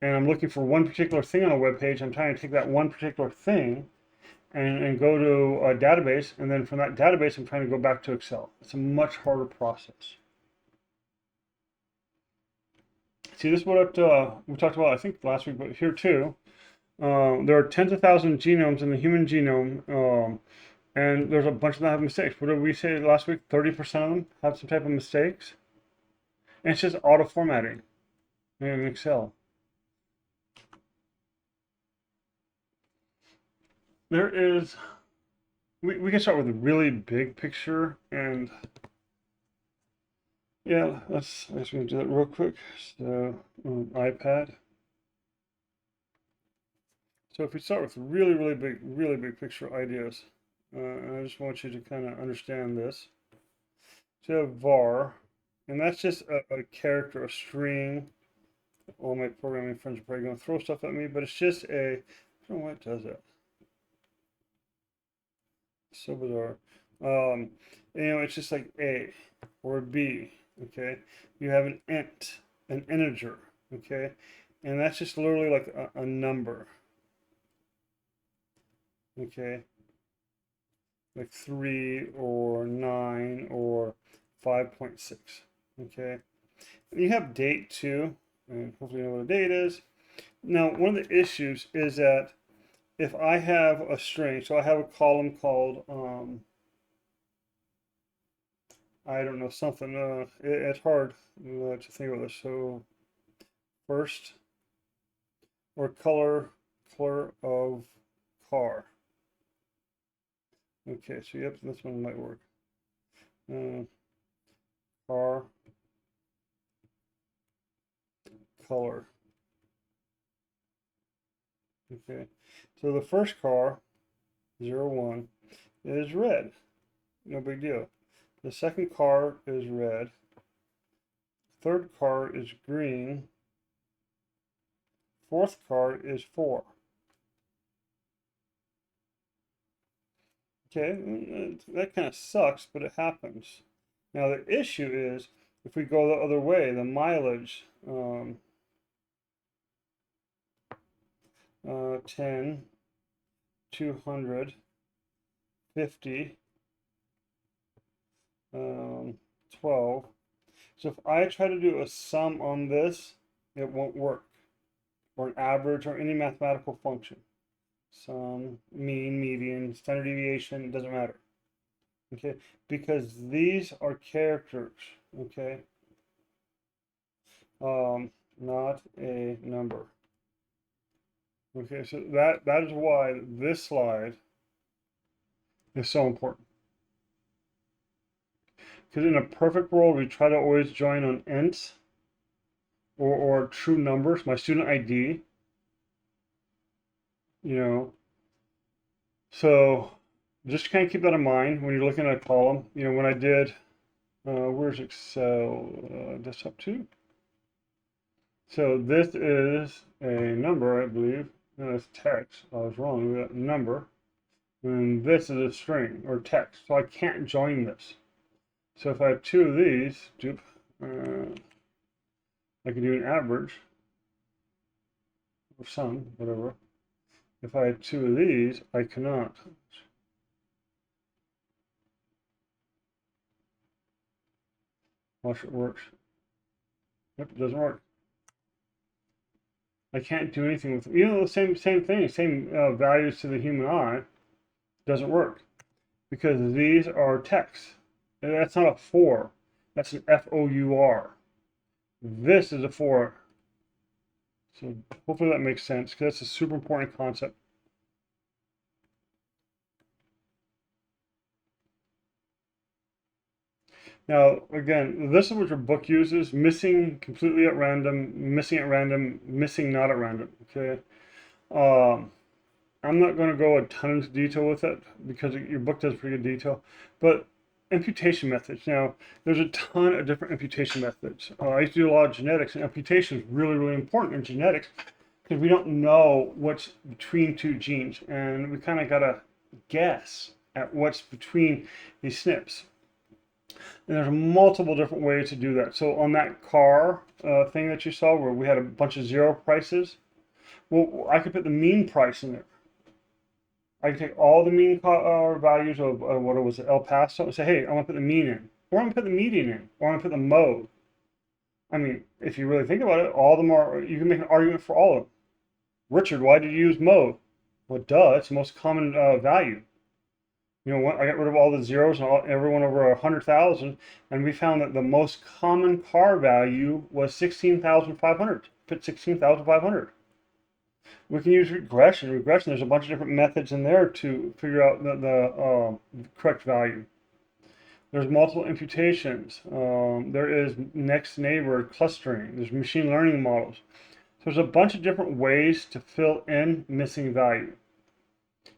and I'm looking for one particular thing on a web page. I'm trying to take that one particular thing and go to a database, and then from that database, I'm trying to go back to Excel. It's a much harder process. See, this is what we talked about, I think, last week, but here too. There are tens of thousands of genomes in the human genome, and there's a bunch of them that have mistakes. What did we say last week? 30% of them have some type of mistakes. And it's just auto-formatting in Excel. There is, we can start with a really big picture, and yeah, I'm just going to do that real quick. So, iPad. So if we start with really big picture ideas, I just want you to kind of understand this. So you have var, and that's just a character, a string. All my programming friends are probably going to throw stuff at me, but it's just I don't know why it does that. So bizarre. It's just like A or B, okay? You have an int, an integer, okay? And that's just literally like a number, okay? Like 3 or 9 or 5.6, okay? And you have date too, and hopefully you know what a date is. Now, one of the issues is that if I have a string, so I have a column called, I don't know, something, it's hard to think of this. So first, or color of car. Okay, so yep, this one might work. Car color. Okay, so the first car, 01, is red. No big deal. The second car is red. Third car is green. Fourth car is 4. Okay, that kind of sucks, but it happens. Now the issue is, if we go the other way, the mileage, 10, 200, 50, 12. So if I try to do a sum on this, it won't work. Or an average or any mathematical function. Sum, mean, median, standard deviation, it doesn't matter. Okay, because these are characters, okay? Not a number. Okay, so that is why this slide is so important. Because in a perfect world, we try to always join on ints or true numbers, my student ID, So just kind of keep that in mind when you're looking at a column. When I did, where's Excel desktop 2? So this is a number, I believe. No, it's text. I was wrong. We got number. And this is a string or text. So I can't join this. So if I have 2 of these, I can do an average or sum, whatever. If I had 2 of these, I cannot. Watch it works. Yep, it doesn't work. I can't do anything with the same thing, same values to the human eye. Doesn't work because these are text. And that's not a 4. That's an FOUR. This is a 4. So hopefully that makes sense because that's a super important concept. Now, again, this is what your book uses: missing completely at random, missing at random, missing not at random, okay? I'm not going to go a ton into detail with it because your book does pretty good detail, but imputation methods. Now, there's a ton of different imputation methods. I used to do a lot of genetics, and imputation is really important in genetics because we don't know what's between 2 genes, and we kind of got to guess at what's between these snips. And there's multiple different ways to do that. So on that car thing that you saw where we had a bunch of zero prices, well, I could put the mean price in there. I could take all the mean values of what it was, El Paso, and say, hey, I want to put the mean in, or I'm going to put the median in, or I'm going to put the mode. I mean, if you really think about it, all of them are, you can make an argument for all of them. Richard, why did you use mode? Well, duh, it's the most common value. You know what? I got rid of all the zeros and everyone over 100,000, and we found that the most common car value was 16,500. Put 16,500. We can use regression. Regression, there's a bunch of different methods in there to figure out the correct value. There's multiple imputations. There is next neighbor clustering. There's machine learning models. So there's a bunch of different ways to fill in missing value.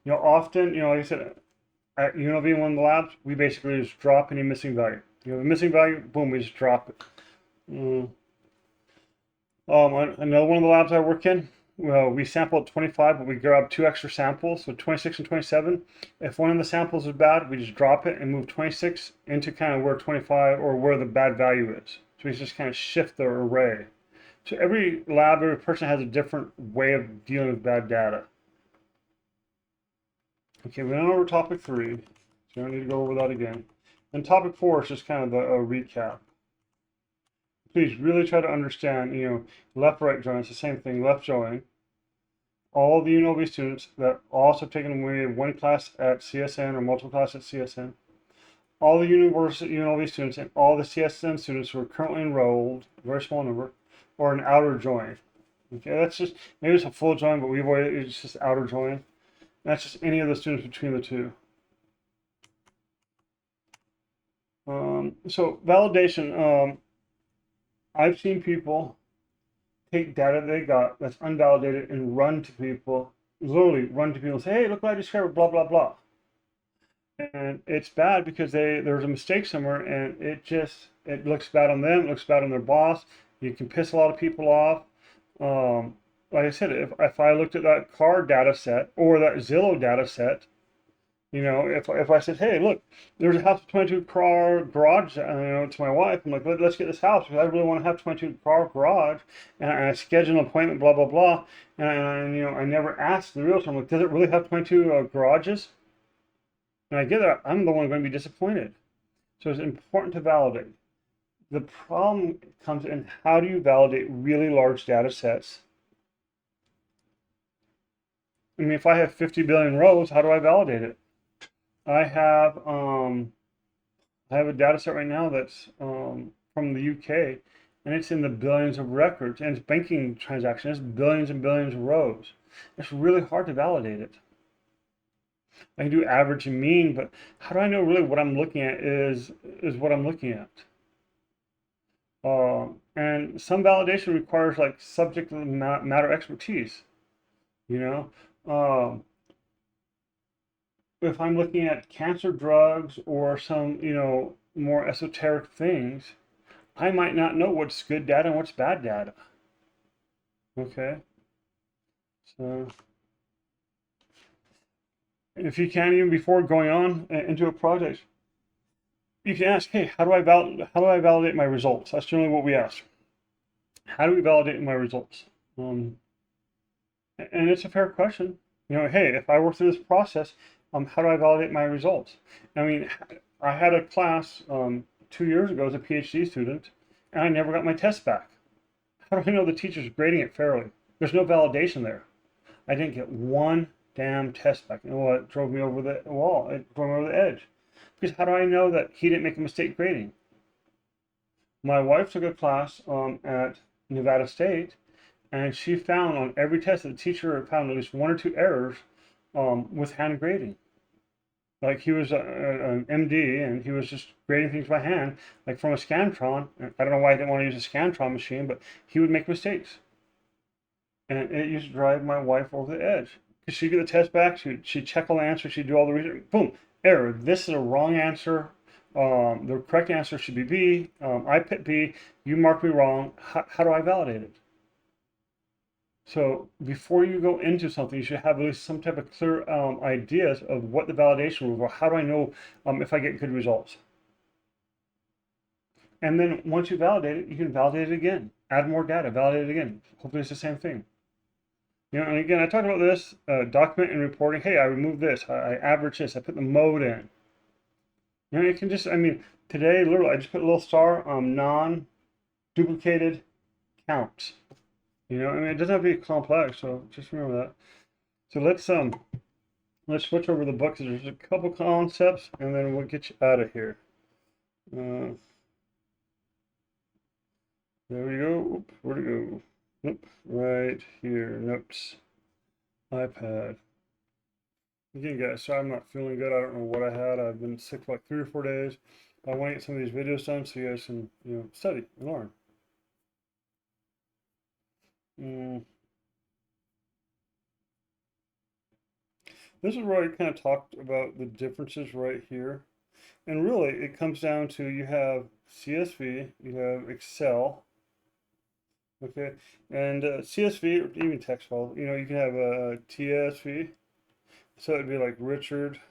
You know, often, you know, like I said, at UNLV in one of the labs, we basically just drop any missing value. You know, the missing value, boom, we just drop it. Another one of the labs I work in, well, we sample at 25, but we grab 2 extra samples, so 26 and 27. If one of the samples is bad, we just drop it and move 26 into kind of where 25 or where the bad value is. So we just kind of shift the array. So every lab, every person has a different way of dealing with bad data. Okay, we went over topic 3, so I don't need to go over that again. And topic 4 is just kind of a recap. Please really try to understand, you know, left-right join, it's the same thing, left join. All the UNLV students that also have taken away one class at CSN or multiple classes at CSN. All the university UNLV students and all the CSN students who are currently enrolled, very small number, or an outer join. Okay, that's just, maybe it's a full join, but we've always, it's just outer join. That's just any of the students between the two. So validation, I've seen people take data they got that's unvalidated and run to people, literally run to people and say, hey, look what I discovered, blah, blah, blah. And it's bad because there's a mistake somewhere and it looks bad on them, it looks bad on their boss. You can piss a lot of people off. Like I said, if I looked at that car data set or that Zillow data set, you know, if I said, hey, look, there's a house with 22 car garage, you know, to my wife, I'm like, let's get this house because I really want to have 22 car garage, and I schedule an appointment, blah, blah, blah, and you know, I never asked the realtor, I'm like, does it really have 22 garages? And I get that, I'm the one going to be disappointed. So it's important to validate. The problem comes in how do you validate really large data sets? I mean, if I have 50 billion rows, how do I validate it? I have a data set right now that's from the UK, and it's in the billions of records, and it's banking transactions, it's billions and billions of rows. It's really hard to validate it. I can do average and mean, but how do I know really what I'm looking at is what I'm looking at? And some validation requires like subject matter expertise, you know. If I'm looking at cancer drugs or some, you know, more esoteric things, I might not know what's good data and what's bad data. Okay. So if you can, even before going on into a project, you can ask, hey, how do I validate my results? That's generally what we ask. How do we validate my results? And it's a fair question. You know, hey, if I work through this process, how do I validate my results? I mean, I had a class 2 years ago as a PhD student, and I never got my test back. How do I know the teacher's grading it fairly? There's no validation there. I didn't get one damn test back. You know what? It drove me over the wall. It drove me over the edge. Because how do I know that he didn't make a mistake grading? My wife took a class at Nevada State, and she found on every test that the teacher found at least 1 or 2 errors with hand grading. Like he was an MD and he was just grading things by hand, like from a Scantron. I don't know why I didn't want to use a Scantron machine, but he would make mistakes. And it used to drive my wife over the edge. Because she'd get the test back, she'd check all the answers, she'd do all the research, boom, error. This is a wrong answer. The correct answer should be B. I put B, you marked me wrong. How do I validate it? So before you go into something, you should have at least some type of clear ideas of what the validation rules are. How do I know if I get good results? And then once you validate it, you can validate it again, add more data, validate it again. Hopefully it's the same thing. You know, and again, I talked about this, document and reporting. Hey, I removed this, I averaged this, I put the mode in. You know, you can just, I mean, today, literally, I just put a little star on non-duplicated counts. You know, I mean, it doesn't have to be complex, so just remember that. So let's switch over the book. There's a couple concepts, and then we'll get you out of here. Uh, there we go. Oop, where'd it go? Nope, right here. Notes. iPad. Again, guys, sorry I'm not feeling good. I don't know what I had. I've been sick for like 3 or 4 days. I want to get some of these videos done so you guys can, you know, study and learn. This is where I kind of talked about the differences right here. And really, it comes down to you have CSV, you have Excel, okay, and CSV or even text file. You know, you can have a TSV, so it'd be like Richard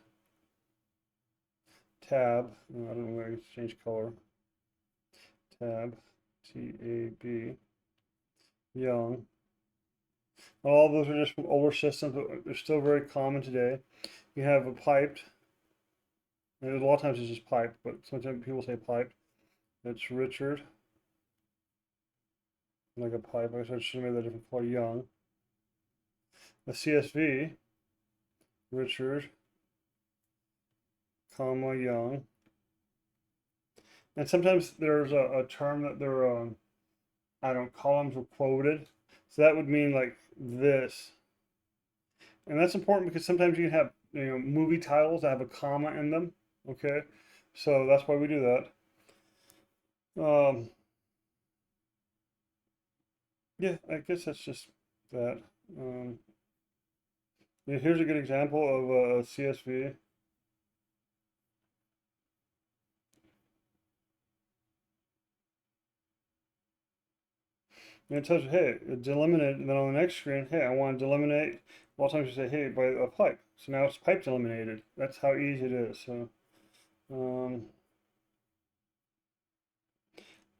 tab. I don't know where I change color. Tab, TAB, Young. All those are just from older systems, but they're still very common today. You have a piped. And a lot of times it's just piped, but sometimes people say piped. It's Richard. Like a pipe. I should have made that different color. Young. The CSV, Richard, comma, Young. And sometimes there's a term that they're, I don't know, columns were quoted. So that would mean like this. And that's important because sometimes you can have, you know, movie titles that have a comma in them. Okay. So that's why we do that. Yeah, I guess that's just that. Yeah, here's a good example of a CSV. And it tells you, hey, delimited, and then on the next screen, hey, I want to deliminate. A lot of times you say, hey, by a pipe. So now it's pipe delimited. That's how easy it is. So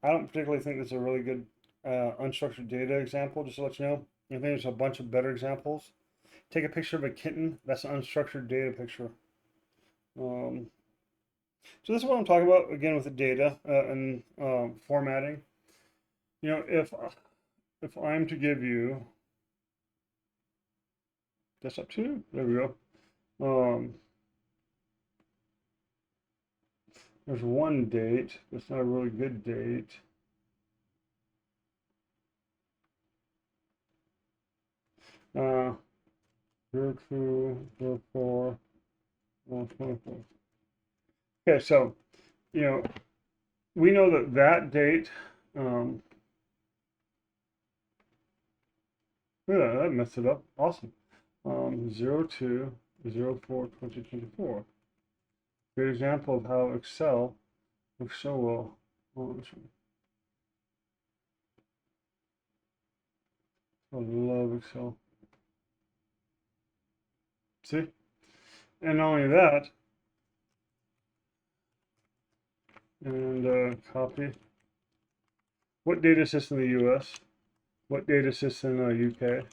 I don't particularly think this is a really good unstructured data example, just to let you know. I think there's a bunch of better examples. Take a picture of a kitten. That's an unstructured data picture. So this is what I'm talking about, again, with the data and formatting. You know, if I'm to give you, that's up to you. There we go. There's one date. That's not a really good date. Uh, 02/04/124. Okay, so you know we know that that date. Yeah, that messed it up. Awesome. 02/04/2024. Great example of how Excel works so well. I love Excel. See? And not only that, and copy. What data sits in the US? What data sits in the UK?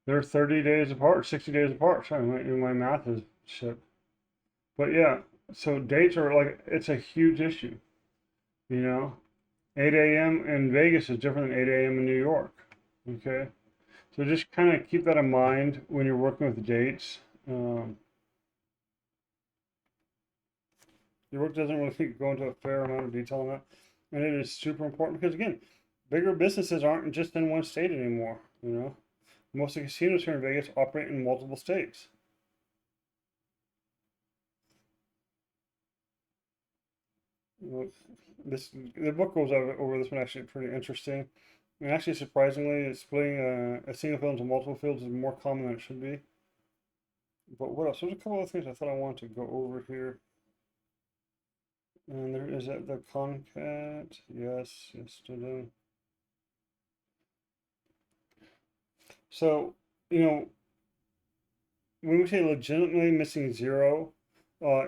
They're 30 days apart, 60 days apart. Sorry, my math is shit. But yeah, so dates are like, it's a huge issue. You know, 8 a.m. in Vegas is different than 8 a.m. in New York. Okay? So just kind of keep that in mind when you're working with dates. Your work doesn't really go into a fair amount of detail on that. And it is super important because, again, bigger businesses aren't just in one state anymore. You know, most of the casinos here in Vegas operate in multiple states. The book goes over this one actually pretty interesting. And actually, surprisingly, splitting a single field into multiple fields is more common than it should be. But what else? There's a couple of things I thought I wanted to go over here. And there is that the concat. Yes, yes, to So, you know, when we say legitimately missing zero, uh,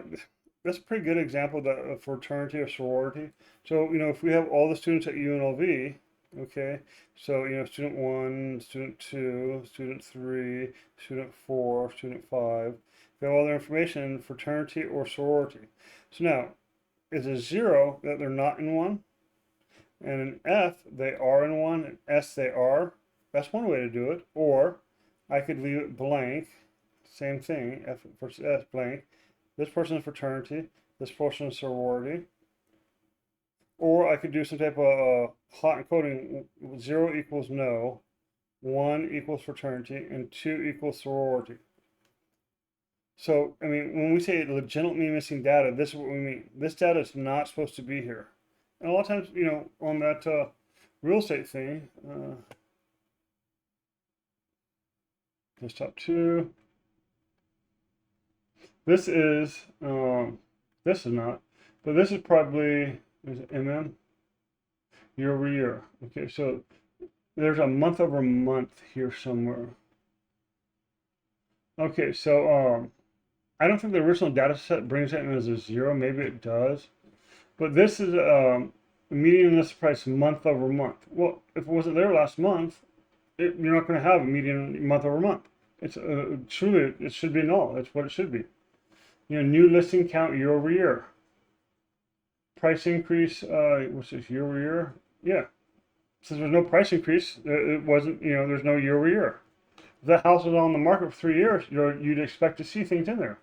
that's a pretty good example that of fraternity or sorority. So, if we have all the students at UNLV, okay, so, student one, student two, student three, student four, student five, we have all their information in fraternity or sorority. So now, is a zero that they're not in one, and an F they are in one, and S they are. That's one way to do it. Or I could leave it blank. Same thing, F versus S blank. This person is fraternity, this person is sorority. Or I could do some type of hot encoding. 0 equals no, 1 equals fraternity, and 2 equals sorority. So, I mean, when we say legitimately missing data, this is what we mean. This data is not supposed to be here. And a lot of times, on that real estate thing, desktop 2, this is not, but this is probably, is it MM? Year over year. Okay, so there's a month over month here somewhere. Okay, so I don't think the original data set brings it in as a 0. Maybe it does. But this is median list price month over month. Well, if it wasn't there last month, you're not going to have a median month over month. It's truly, it should be null. That's what it should be. New listing count year over year. Price increase, what's this, year over year? Yeah. Since there's no price increase, it wasn't, there's no year over year. If that house was on the market for 3 years, you'd expect to see things in there.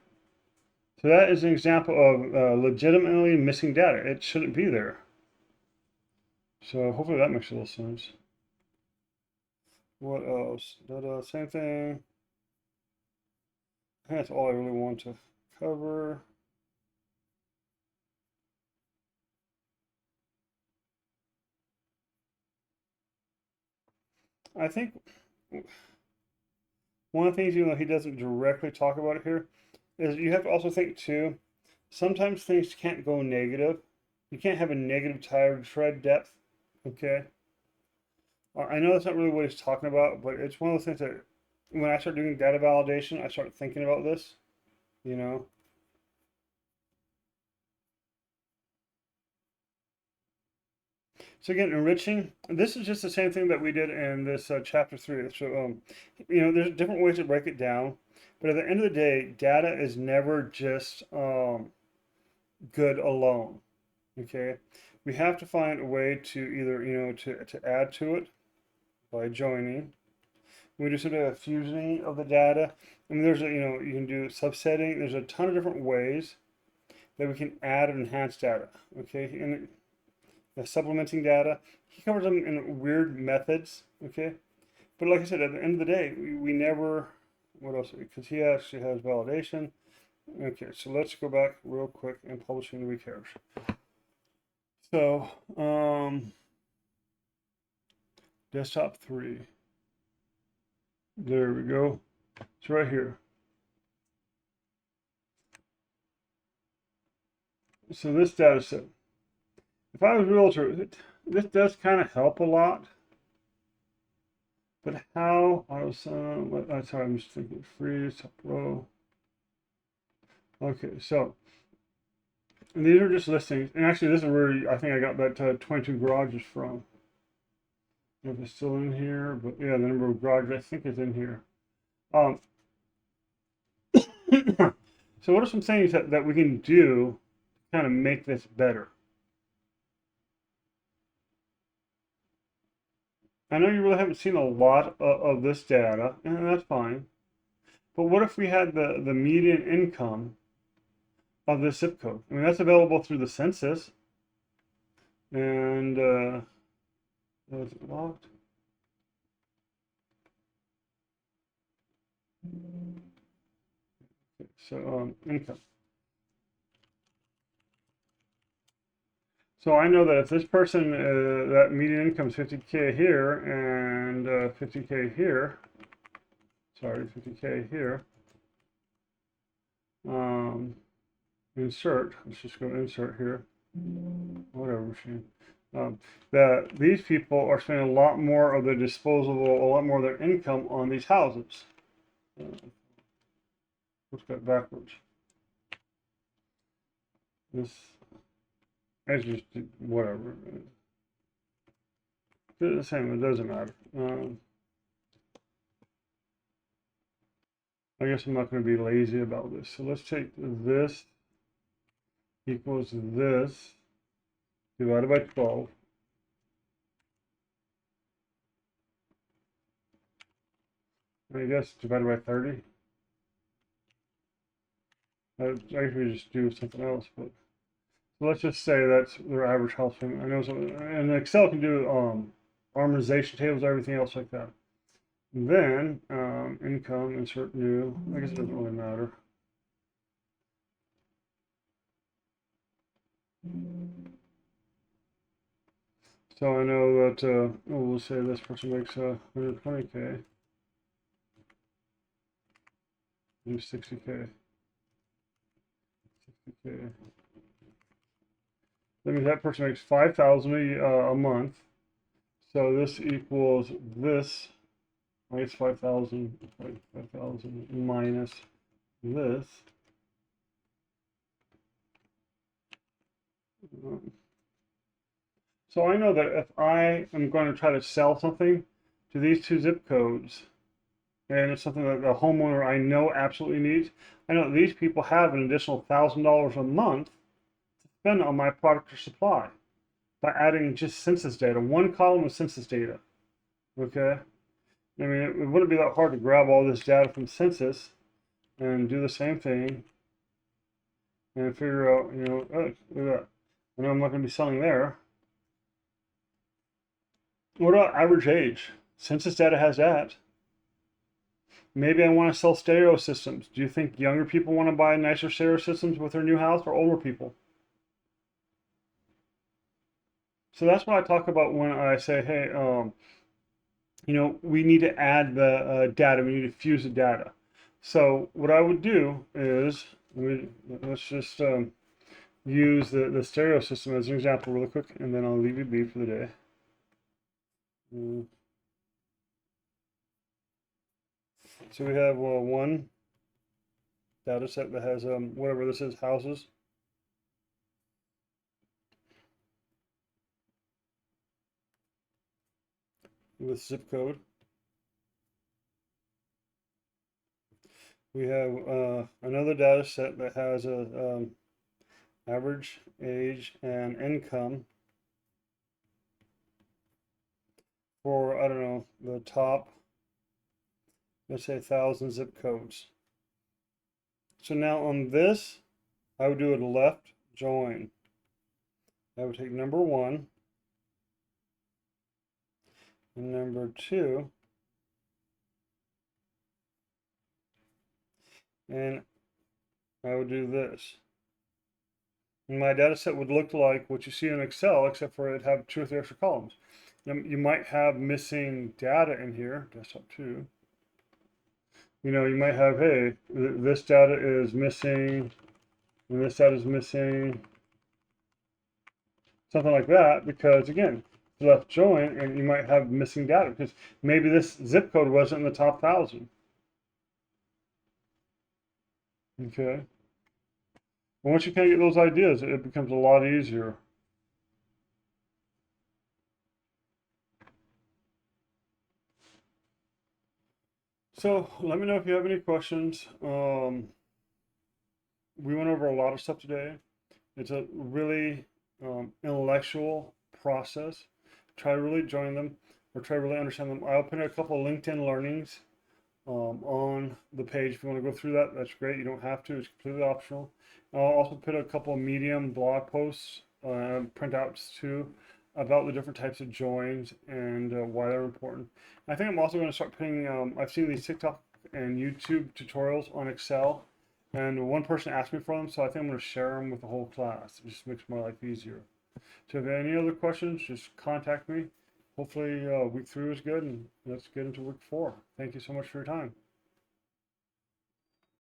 So that is an example of legitimately missing data. It shouldn't be there. So hopefully that makes a little sense. What else? Same thing. I think that's all I really want to cover. I think one of the things, even though he doesn't directly talk about it here, is you have to also think too, sometimes things can't go negative. You can't have a negative tire tread depth, okay? I know that's not really what he's talking about, but it's one of those things that when I start doing data validation, I start thinking about this, you know? So again, enriching, this is just the same thing that we did in this chapter 3. So, there's different ways to break it down, but at the end of the day, data is never just good alone, okay? We have to find a way to either, to add to it by joining. We do some of the fusioning of the data. I mean, you can do subsetting. There's a ton of different ways that we can add and enhance data, okay? And the supplementing data. He covers them in weird methods, okay? But like I said, at the end of the day, we never, what else? Because he actually has validation. Okay, so let's go back real quick and publishing the recares. So, desktop 3. There we go. It's right here. So this data set. If I was a realtor, this does kind of help a lot. But how? I was, sorry, I'm just thinking freeze, top row. Okay, so these are just listings. And actually, this is where I think I got that 22 garages from. If it's still in here, but yeah, the number of garages I think is in here. So what are some things that we can do to kind of make this better? I know you really haven't seen a lot of this data, and that's fine. But what if we had the median income of the zip code? I mean, that's available through the census. And is it locked? Okay, so income. So I know that if this person, that median income is 50K here and 50K here, sorry, 50K here, insert, let's just go insert here. whatever machine. That these people are spending a lot more of their disposable, a lot more of their income on these houses. Let's go backwards. This, I just whatever. It's the same. It doesn't matter. I guess I'm not going to be lazy about this. So let's take this equals this divided by 12. I guess divided by 30. I usually just do something else, but so let's just say that's their average house payment. I know, and Excel can do harmonization tables, everything else like that. And then income, insert new. I guess it doesn't really matter. So I know that we'll say this person makes 120K. Do 60K. 60K. That means that person makes 5,000 a month. So this equals this. I guess 5,000 minus this. So I know that if I am going to try to sell something to these two zip codes, and it's something that the homeowner I know absolutely needs, I know that these people have an additional $1,000 a month to spend on my product or supply by adding just census data, one column of census data. Okay? I mean, it wouldn't be that hard to grab all this data from census and do the same thing and figure out, you know, oh, look at that. I know I'm not going to be selling there. What about average age? Census data has that. Maybe I want to sell stereo systems. Do you think younger people want to buy nicer stereo systems with their new house or older people? So that's what I talk about when I say, hey, you know, we need to add the data. We need to fuse the data. So what I would do is, let's just use the stereo system as an example really quick, and then I'll leave you be for the day. So we have one data set that has whatever this is, houses. With zip code. We have another data set that has a average age and income for, I don't know, the top, let's say 1,000 zip codes. So now on this, I would do a left join. I would take number 1 and number 2, and I would do this. And my data set would look like what you see in Excel, except for it'd have 2 or 3 extra columns. Now, you might have missing data in here, desktop 2. You know, you might have, hey, this data is missing, and this data is missing, something like that, because again, left join, and you might have missing data, because maybe this zip code wasn't in the top 1,000. Okay. And once you kind of get those ideas, it becomes a lot easier. So let me know if you have any questions. We went over a lot of stuff today. It's a really intellectual process. Try to really join them or try to really understand them. I'll put a couple of LinkedIn learnings on the page. If you want to go through that, that's great. You don't have to. It's completely optional. I'll also put a couple of Medium blog posts, printouts too, about the different types of joins and why they're important. I think I'm also going to start putting, I've seen these TikTok and YouTube tutorials on Excel, and one person asked me for them, so I think I'm going to share them with the whole class. It just makes my life easier. So if you have any other questions, just contact me. Hopefully week 3 was good, and let's get into week 4. Thank you so much for your time.